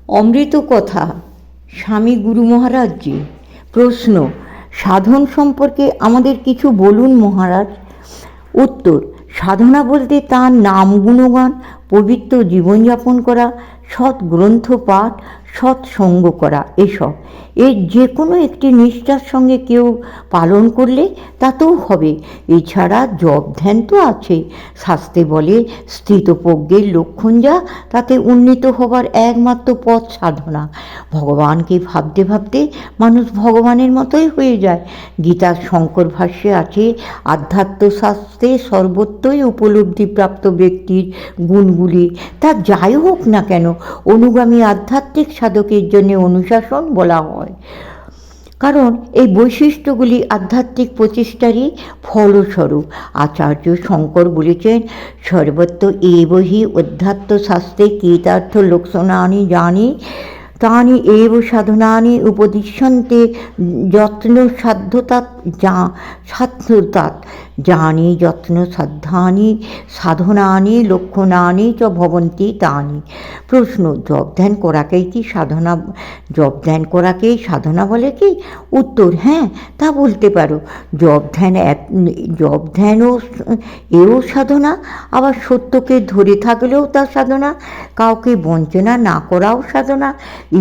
অমৃত কথা স্বামী গুরু মহারাজজি। প্রশ্ন, সাধন সম্পর্কে আমাদের কিছু বলুন মহারাজ। উত্তর, সাধনা বলতে তার নাম গুণগান, পবিত্র জীবনযাপন করা, সৎ গ্রন্থ পাঠ, সৎসঙ্গ করা, এসব। এর যে কোনো একটি নিষ্ঠার সঙ্গে কেউ পালন করলে তাতেও হবে। এছাড়া জপ ধ্যান তো আছে। শাস্ত্রে বলে স্থিতপ্রজ্ঞের লক্ষণ যা, তাতে উন্নীত হবার একমাত্র পথ সাধনা। ভগবানকে ভাবতে ভাবতে মানুষ ভগবানের মতোই হয়ে যায়। গীতার শঙ্কর ভাষ্যে আছে, আধ্যাত্মশাস্ত্রে সর্বত্রই উপলব্ধিপ্রাপ্ত ব্যক্তির গুণগুলি, তা যাই হোক না কেন, অনুগামী আধ্যাত্মিক সাধকের জন্য অনুশাসন বলা হয়। কারণ এই বৈশিষ্ট্যগুলি আধ্যাত্মিক প্রচেষ্টারই ফলস্বরূপ। আচার্য শঙ্কর বলেছেন, সর্বত্র এব হি অধ্যাত্মশাস্ত্রে কৃতার্থ লক্ষণানি জানি তানি এব সাধনানি উপদিশ্যন্তে যত্ন সাধ্যতাৎ জানি যত্ন সাধ্যানি সাধনানি লক্ষণানি চ ভবন্তি তানি। প্রশ্ন, জপ ধ্যান করাকেই কি সাধনা, জপ ধ্যান করাকেই সাধনা বলে কি? উত্তর, হ্যাঁ, তা বলতে পারো। জপ ধ্যানও এও সাধনা, আবার সত্যকে ধরে থাকলেও তা সাধনা, কাউকে বঞ্চনা না করাও সাধনা,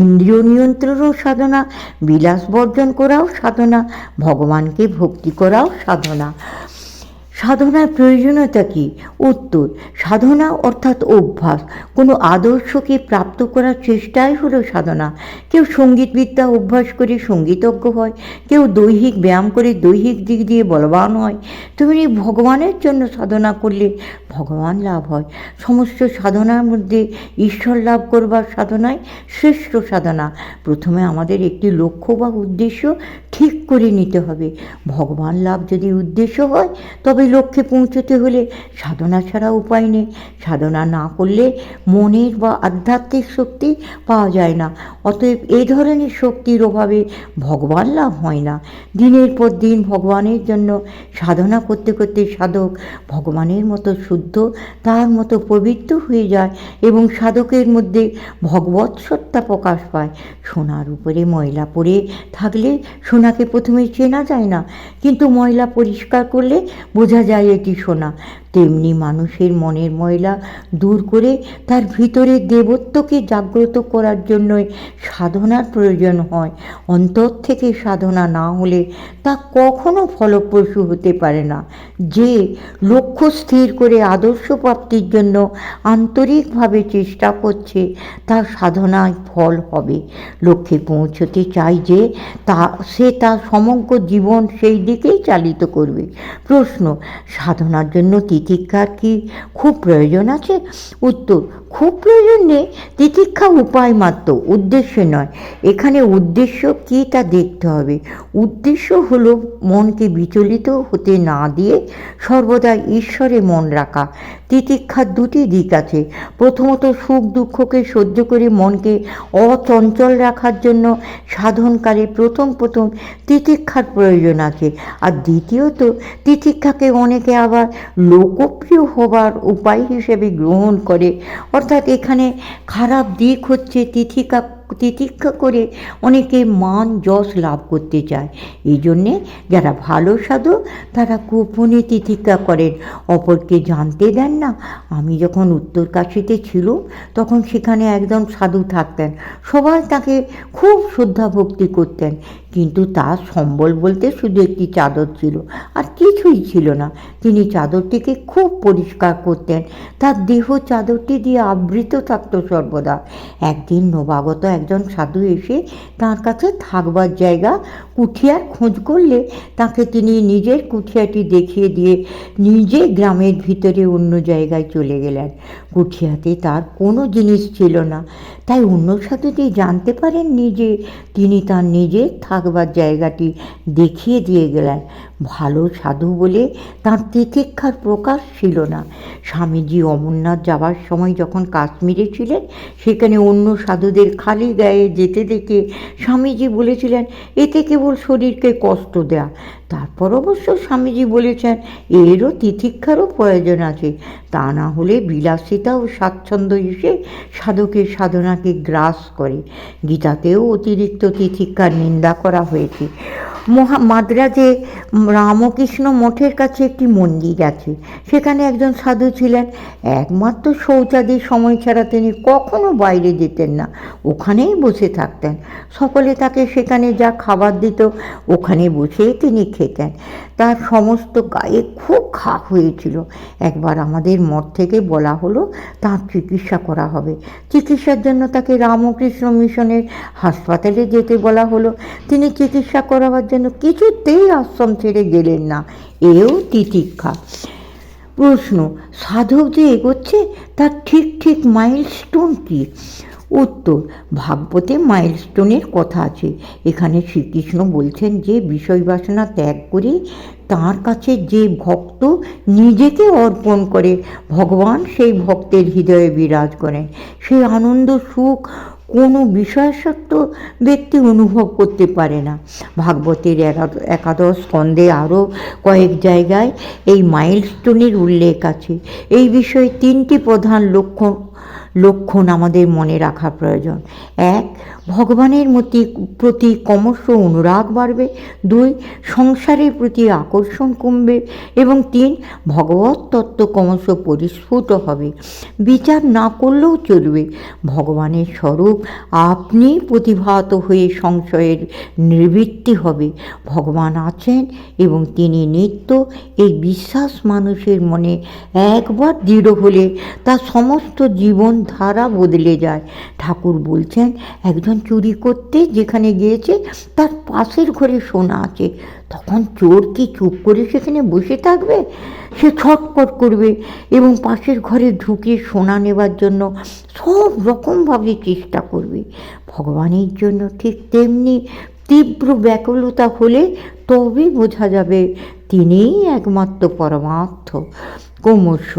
ইন্দ্রিয় নিয়ন্ত্রণও সাধনা, বিলাস বর্জন করাও সাধনা, ভগবানকে ভক্তি করাও সাধনা। সাধনার প্রয়োজনীয়তা কী? উত্তর, সাধনা অর্থাৎ অভ্যাস। কোনো আদর্শকে প্রাপ্ত করার চেষ্টাই হলো সাধনা। কেউ সঙ্গীতবিদ্যা অভ্যাস করে সঙ্গীতজ্ঞ হয়, কেউ দৈহিক ব্যায়াম করে দৈহিক দিক দিয়ে বলবান হয়। তুমি ভগবানের জন্য সাধনা করলে ভগবান লাভ হয়। সমস্ত সাধনার মধ্যে ঈশ্বর লাভ করবার সাধনাই শ্রেষ্ঠ সাধনা। প্রথমে আমাদের একটি লক্ষ্য বা উদ্দেশ্য ঠিক করে নিতে হবে। ভগবান লাভ যদি উদ্দেশ্য হয়, তবে লক্ষ্যে পৌঁছতে হলে সাধনা ছাড়া উপায় নেই। সাধনা না করলে মনের বা আধ্যাত্মিক শক্তি পাওয়া যায় না। অতএব এই ধরনের শক্তির অভাবে ভগবান লাভ হয় না। দিনের পর দিন ভগবানের জন্য সাধনা করতে করতে সাধক ভগবানের মতো শুদ্ধ, তার মতো পবিত্র হয়ে যায় এবং সাধকের মধ্যে ভগবৎ সত্তা প্রকাশ পায়। সোনার উপরে ময়লা পড়ে থাকলে সোনাকে প্রথমে চেনা যায় না, কিন্তু ময়লা পরিষ্কার করলে বোঝা যায় এটি সোনা। তেমনি মানুষের মনের ময়লা দূর করে তার ভিতরে দেবত্বকে জাগ্রত করার জন্যই সাধনার প্রয়োজন হয়। অন্তর থেকে সাধনা না হলে তা কখনো ফলপ্রসূ হতে পারে না। যে লক্ষ্য স্থির করে আদর্শ প্রাপ্তির জন্য আন্তরিকভাবে চেষ্টা করছে, তার সাধনায় ফল হবে। লক্ষ্যে পৌঁছতে চাই যে, সে তার সমগ্র জীবন সেই দিকেই চালিত করবে। প্রশ্ন, সাধনার জন্য তিতিক্ষার কি খুব প্রয়োজন আছে? উত্তর, খুব প্রয়োজন নেই। তিতিক্ষা উপায় মাত্র, উদ্দেশ্য নয়। এখানে উদ্দেশ্য কী তা দেখতে হবে। উদ্দেশ্য হলো মনকে বিচলিত হতে না দিয়ে সর্বদা ঈশ্বরে মন রাখা। তিতিক্ষার দুটি দিক আছে। প্রথমত, সুখ দুঃখকে সহ্য করে মনকে অচঞ্চল রাখার জন্য সাধনকালে প্রথম তিতিক্ষার প্রয়োজন আছে। আর দ্বিতীয়ত, তিতিক্ষাকে অনেকে আবার লোকপ্রিয় হবার উপায় হিসেবে গ্রহণ করে। অর্থাৎ এখানে খারাপ দিক হচ্ছে তিতিক্ষা করে অনেকে মান যশ লাভ করতে চায়। এই জন্যে যারা ভালো সাধু তারা গোপনে তিতিক্ষা করেন, অপরকে জানতে দেন না। আমি যখন উত্তরকাশীতে ছিলাম, তখন সেখানে একজন সাধু থাকতেন। সবাই তাকে খুব শ্রদ্ধা ভক্তি করতেন, কিন্তু তার সম্বল বলতে শুধু একটি চাদর ছিল, আর কিছুই ছিল না। তিনি চাদরটিকে খুব পরিষ্কার করতেন। তার দেহ চাদরটি দিয়ে আবৃত থাকত সর্বদা। একদিন নবাগত একজন সাধু এসে তার কাছে থাকবার জায়গা কুঠিয়ার খোঁজ করলে তাকে তিনি নিজের কুঠিয়াটি দেখিয়ে দিয়ে নিজে গ্রামের ভিতরে অন্য জায়গায় চলে গেলেন। কুঠিয়াতে তার কোনো জিনিস ছিল না, তাই অন্য সাধুটি জানতে পারেননি যে তিনি তার নিজের থাকবার জায়গাটি দেখিয়ে দিয়ে গেলেন। ভালো সাধু বলে তার তিতিক্ষার প্রকাশ ছিল না। স্বামীজি অমরনাথ যাবার সময় যখন কাশ্মীরে ছিলেন, সেখানে অন্য সাধুদের খালি গায়ে যেতে দেখে স্বামীজি বলেছিলেন, এতে কেবল শরীরকে কষ্ট দেয়া। তারপর অবশ্য স্বামীজি বলেছেন এরও তিতিক্ষারও প্রয়োজন আছে, তা না হলে বিলাসিতা ও স্বাচ্ছন্দ্য এসে সাধকের সাধনাকে গ্রাস করে। গীতাতেও অতিরিক্ত তিতিক্ষার নিন্দা করা হয়েছে। মাদ্রাজে রামকৃষ্ণ মঠের কাছে একটি মন্দির আছে, সেখানে একজন সাধু ছিলেন। একমাত্র শৌচাদির সময় ছাড়া তিনি কখনো বাইরে যেতেন না, ওখানেই বসে থাকতেন। সকলে তাকে সেখানে যা খাবার দিত ওখানে বসে তিনি খেতেন। তার সমস্ত গায়ে খুব ঘা হয়েছিল। একবার আমাদের মঠ থেকে বলা হলো তার চিকিৎসা করা হবে। চিকিৎসার জন্য তাকে রামকৃষ্ণ মিশনের হাসপাতালে যেতে বলা হলো। তিনি চিকিৎসা করাবার জন্য কিছুতেই আশ্রম ছেড়ে গেলেন না। এও তিতিক্ষা। প্রশ্ন, সাধক যে এগোচ্ছে তার ঠিক ঠিক মাইলস্টোন কি? উত্তর, ভাগবতে মাইলস্টোনের কথা আছে। এখানে শ্রীকৃষ্ণ বলছেন যে বিষয় বাসনা ত্যাগ করে তাঁর কাছে যে ভক্ত নিজেকে অর্পণ করে ভগবান সেই ভক্তের হৃদয়ে বিরাজ করেন। সেই আনন্দ সুখ কোনো বিষয়াসক্ত ব্যক্তি অনুভব করতে পারে না। ভাগবতের একাদশ স্কন্ধে আরও কয়েক জায়গায় এই মাইলস্টোনের উল্লেখ আছে। এই বিষয়ে তিনটি প্রধান লক্ষণ আমাদের মনে রাখা প্রয়োজন। এক, ভগবানের প্রতি ক্রমশ অনুরাগ বাড়বে। দুই, সংসারের প্রতি আকর্ষণ কমবে। এবং তিন, ভগবত তত্ত্ব ক্রমশ পরিস্ফুট হবে। বিচার না করলেও চলবে, ভগবানের স্বরূপ আপনি প্রতিভাত হয়ে সংশয়ের নিবৃত্তি হবে। ভগবান আছেন এবং তিনি নিত্য, এই বিশ্বাস মানুষের মনে একবার দৃঢ় হলে তার সমস্ত জীবনধারা বদলে যায়। ঠাকুর বলছেন একজন চুরি করতে যেখানে গিয়েছে তার পাশের ঘরে সোনা আছে, তখন চোর কি চুপ করে সেখানে বসে থাকবে? সে ছটপট করবে এবং পাশের ঘরে ঢুকে সোনা নেবার জন্য সব রকমভাবে চেষ্টা করবে। ভগবানের জন্য ঠিক তেমনি তীব্র ব্যাকুলতা হলে তবে বোঝা যাবে তিনিই একমাত্র পরমার্থ। ক্রমশ